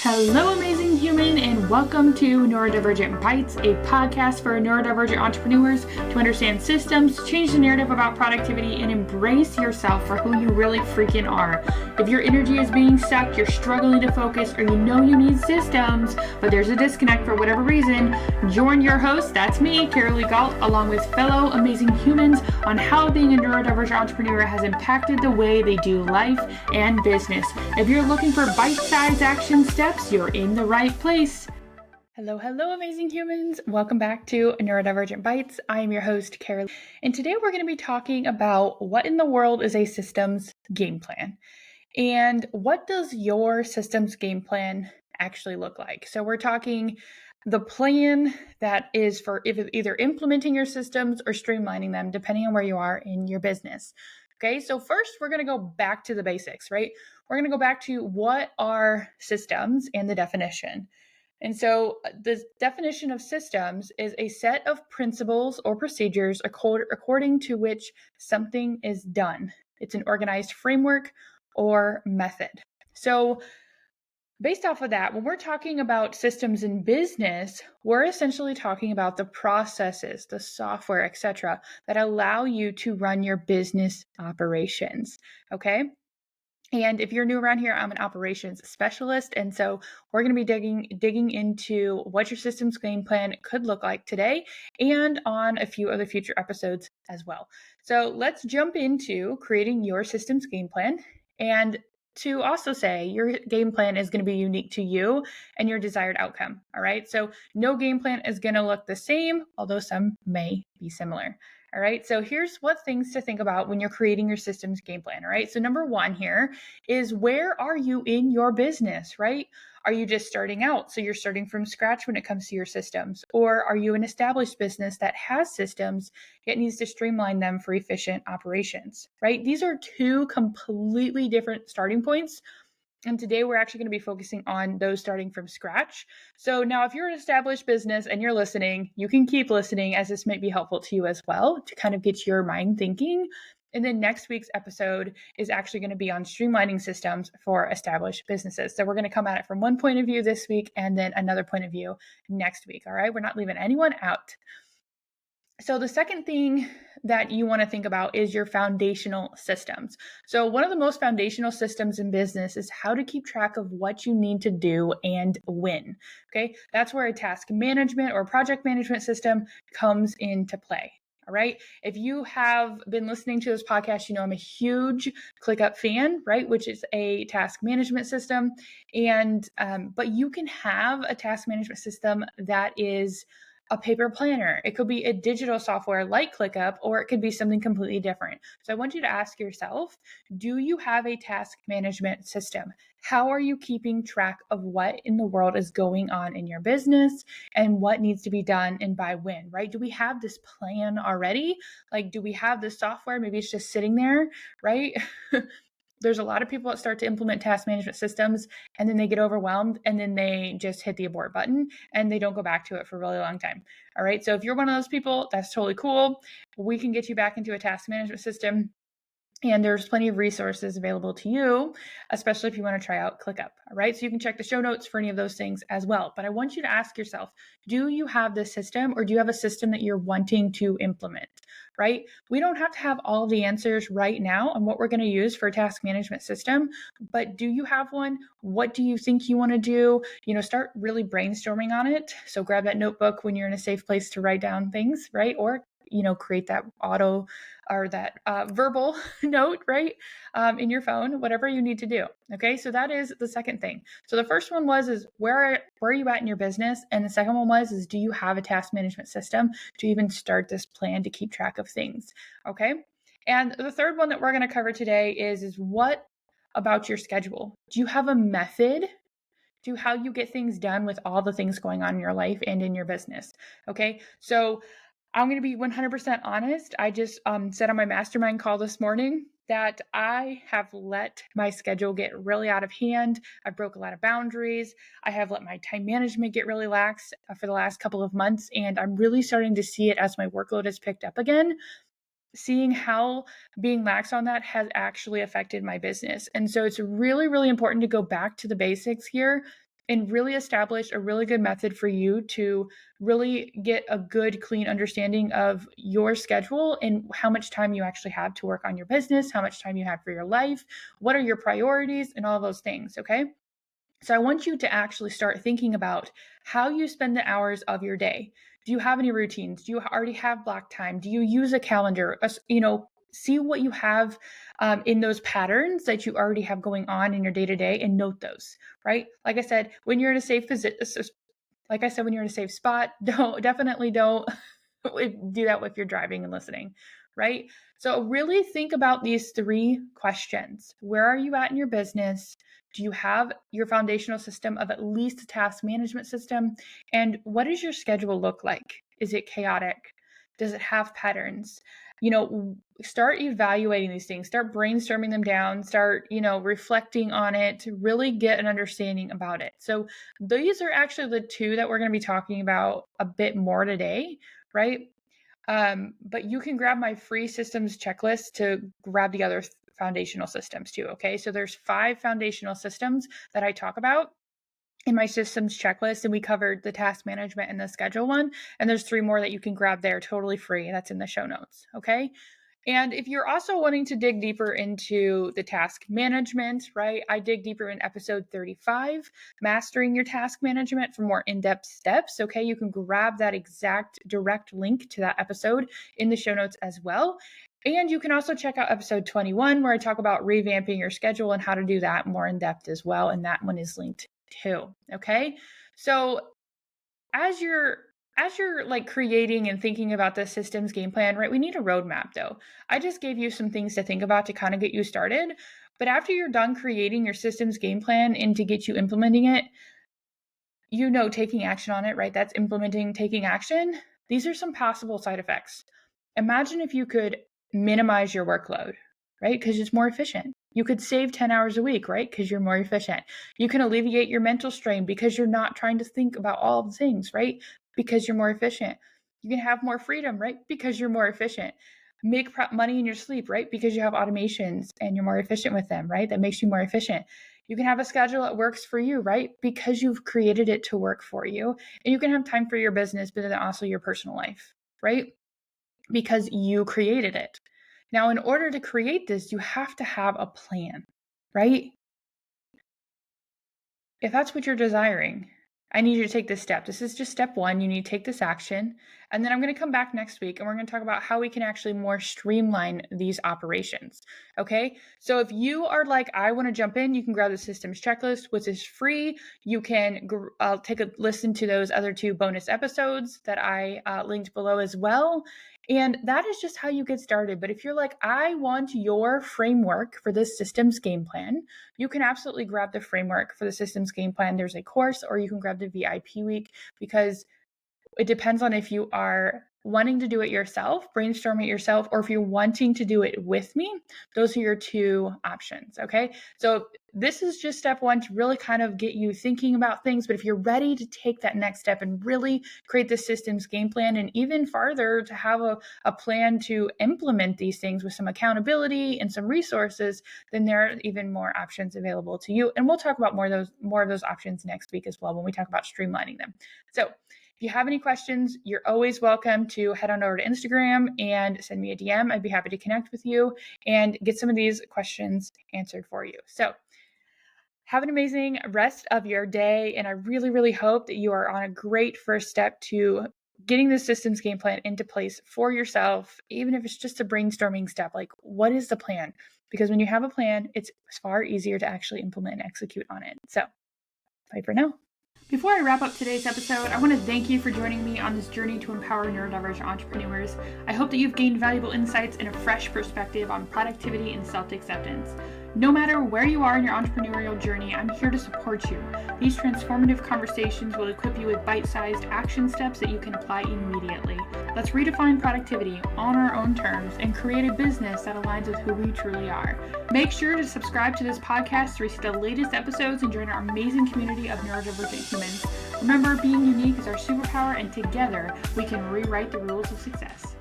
Hello, amazing human, and welcome to Neurodivergent Bites, a podcast for neurodivergent entrepreneurs to understand systems, change the narrative about productivity, and embrace yourself for who you really freaking are. If your energy is being sucked, you're struggling to focus, or you know you need systems, but there's a disconnect for whatever reason, join your host, that's me, Karalee, along with fellow amazing humans on how being a neurodivergent entrepreneur has impacted the way they do life and business. If you're looking for bite-sized action steps, you're in the right place. Hello, amazing humans. Welcome back to Neurodivergent Bites. I am your host, Karalee, and today we're going to be talking about what in the world is a systems game plan, and what does your systems game plan actually look like? So we're talking the plan that is for either implementing your systems or streamlining them, depending on where you are in your business. Okay, so first we're going to go back to the basics, right? We're going to go back to what are systems and the definition. And so the definition of systems is a set of principles or procedures according to which something is done. It's an organized framework or method. So based off of that, when we're talking about systems in business, we're essentially talking about the processes, the software, etc., that allow you to run your business operations. Okay. And if you're new around here, I'm an operations specialist. And so we're going to be digging into what your systems game plan could look like today and on a few other future episodes as well. So let's jump into creating your systems game plan. And to also say your game plan is going to be unique to you and your desired outcome. All right. So no game plan is going to look the same, although some may be similar. All right. So here's what things to think about when you're creating your systems game plan. All right. So number one here is, where are you in your business, right? Are you just starting out? So you're starting from scratch when it comes to your systems, or are you an established business that has systems yet needs to streamline them for efficient operations, right? These are two completely different starting points. And today we're actually going to be focusing on those starting from scratch. So now if you're an established business and you're listening, you can keep listening, as this might be helpful to you as well to kind of get your mind thinking. And then next week's episode is actually going to be on streamlining systems for established businesses. So we're going to come at it from one point of view this week and then another point of view next week. All right. We're not leaving anyone out. So the second thing that you want to think about is your foundational systems. So one of the most foundational systems in business is how to keep track of what you need to do and when. Okay, that's where a task management or project management system comes into play. All right. If you have been listening to this podcast, you know I'm a huge ClickUp fan, right? Which is a task management system. And but you can have a task management system that is a paper planner. It could be a digital software like ClickUp, or it could be something completely different. So I want you to ask yourself, do you have a task management system? How are you keeping track of what in the world is going on in your business and what needs to be done and by when, right? Do we have this plan already? Like, do we have the software? Maybe it's just sitting there, right? There's a lot of people that start to implement task management systems and then they get overwhelmed and then they just hit the abort button and they don't go back to it for a really long time. All right. So if you're one of those people, that's totally cool. We can get you back into a task management system. And there's plenty of resources available to you, especially if you want to try out ClickUp. All right. So you can check the show notes for any of those things as well. But I want you to ask yourself, do you have this system, or do you have a system that you're wanting to implement? Right? We don't have to have all the answers right now on what we're going to use for a task management system, but do you have one? What do you think you want to do? Start really brainstorming on it. So grab that notebook when you're in a safe place to write down things, right? Or create that auto or that verbal note, right? In your phone, whatever you need to do. Okay. So that is the second thing. So the first one is where are you at in your business? And the second one is do you have a task management system to even start this plan to keep track of things? Okay. And the third one that we're going to cover today is what about your schedule? Do you have a method to how you get things done with all the things going on in your life and in your business? Okay. So I'm going to be 100% honest. I just said on my mastermind call this morning that I have let my schedule get really out of hand. I broke a lot of boundaries. I have let my time management get really lax for the last couple of months. And I'm really starting to see it as my workload has picked up again, seeing how being lax on that has actually affected my business. And so it's really, really important to go back to the basics here and really establish a really good method for you to really get a good, clean understanding of your schedule and how much time you actually have to work on your business, how much time you have for your life, what are your priorities, and all those things, okay? So I want you to actually start thinking about how you spend the hours of your day. Do you have any routines? Do you already have block time? Do you use a calendar? See what you have in those patterns that you already have going on in your day to day and note those, right? Like I said, when you're in a safe position, when you're in a safe spot, definitely don't do that if you're driving and listening, right? So really think about these 3 questions. Where are you at in your business? Do you have your foundational system of at least a task management system? And what does your schedule look like? Is it chaotic? Does it have patterns? Start evaluating these things, start brainstorming them down, start, reflecting on it to really get an understanding about it. So these are actually the 2 that we're going to be talking about a bit more today, right? But you can grab my free systems checklist to grab the other foundational systems too, okay? So there's 5 foundational systems that I talk about in my systems checklist, and we covered the task management and the schedule one, and there's 3 more that you can grab there totally free, and that's in the show notes, okay? And if you're also wanting to dig deeper into the task management, right? I dig deeper in episode 35, Mastering Your Task Management, for more in-depth steps, okay? You can grab that exact direct link to that episode in the show notes as well. And you can also check out episode 21, where I talk about revamping your schedule and how to do that more in depth as well. And that one is linked too, okay? So as you're like creating and thinking about the systems game plan, right? We need a roadmap though. I just gave you some things to think about to kind of get you started. But after you're done creating your systems game plan and to get you implementing it, taking action on it, right? That's implementing, taking action. These are some possible side effects. Imagine if you could minimize your workload, right? Because it's more efficient. You could save 10 hours a week, right? Because you're more efficient. You can alleviate your mental strain because you're not trying to think about all the things, right? Because you're more efficient. You can have more freedom, right? Because you're more efficient. Make money in your sleep, right? Because you have automations and you're more efficient with them, right? That makes you more efficient. You can have a schedule that works for you, right? Because you've created it to work for you. And you can have time for your business, but then also your personal life, right? Because you created it. Now, in order to create this, you have to have a plan, right? If that's what you're desiring, I need you to take this step. This is just step 1. You need to take this action. And then I'm going to come back next week and we're going to talk about how we can actually more streamline these operations. Okay. So if you are like, I want to jump in, you can grab the systems checklist, which is free. You can take a listen to those other 2 bonus episodes that I linked below as well. And that is just how you get started. But if you're like, I want your framework for this systems game plan, you can absolutely grab the framework for the systems game plan. There's a course, or you can grab the VIP week, because it depends on if you are wanting to do it yourself, brainstorm it yourself, or if you're wanting to do it with me. Those are your 2 options, okay? So this is just step 1 to really kind of get you thinking about things. But if you're ready to take that next step and really create the systems game plan, and even farther to have a plan to implement these things with some accountability and some resources, then there are even more options available to you. And we'll talk about more of those options next week as well when we talk about streamlining them. So if you have any questions, you're always welcome to head on over to Instagram and send me a DM. I'd be happy to connect with you and get some of these questions answered for you. So have an amazing rest of your day. And I really, really hope that you are on a great first step to getting the systems game plan into place for yourself, even if it's just a brainstorming step. Like, what is the plan? Because when you have a plan, it's far easier to actually implement and execute on it. So bye for now. Before I wrap up today's episode, I want to thank you for joining me on this journey to empower neurodivergent entrepreneurs. I hope that you've gained valuable insights and a fresh perspective on productivity and self-acceptance. No matter where you are in your entrepreneurial journey, I'm here to support you. These transformative conversations will equip you with bite-sized action steps that you can apply immediately. Let's redefine productivity on our own terms and create a business that aligns with who we truly are. Make sure to subscribe to this podcast to receive the latest episodes and join our amazing community of neurodivergent humans. Remember, being unique is our superpower, and together we can rewrite the rules of success.